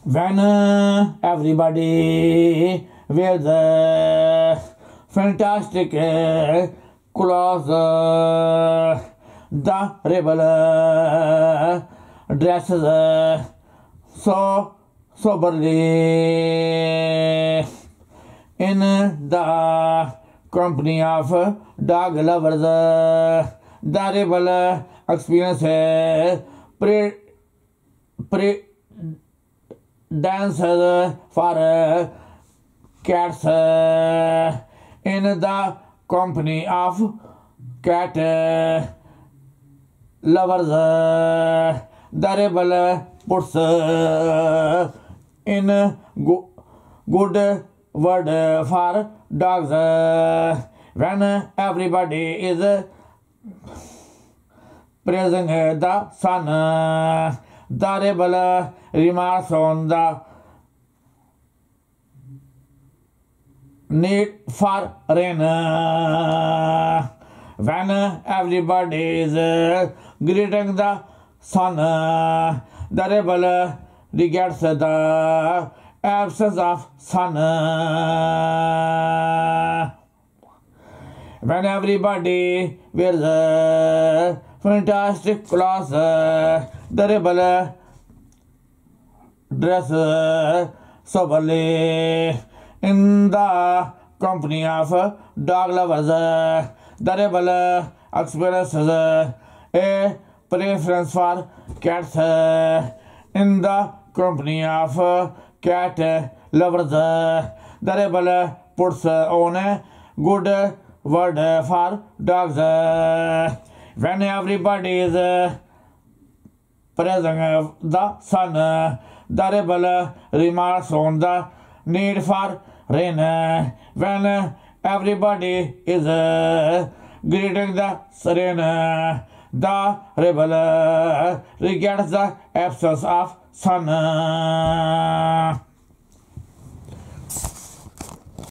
When everybody wears fantastic clothes, the rebel dresses so soberly in the company of dog lovers. The rebel experiences dances for cats in the company of cat lovers. The rebel puts in good word for dogs. When everybody is praising the sun, the rebel remarks on the need for rain. When everybody is greeting the sun, the rebel regrets the absence of sun. When everybody wears fantastic clothes, the rebel dress soberly in the company of dog lovers. The rebel experiences a preference for cats in the company of cat lovers. The rebel puts on a good word for dogs. When everybody is praising the sun, the rebel remarks on the need for rain. When everybody is greeting the rain, the rebel regrets the absence of sun.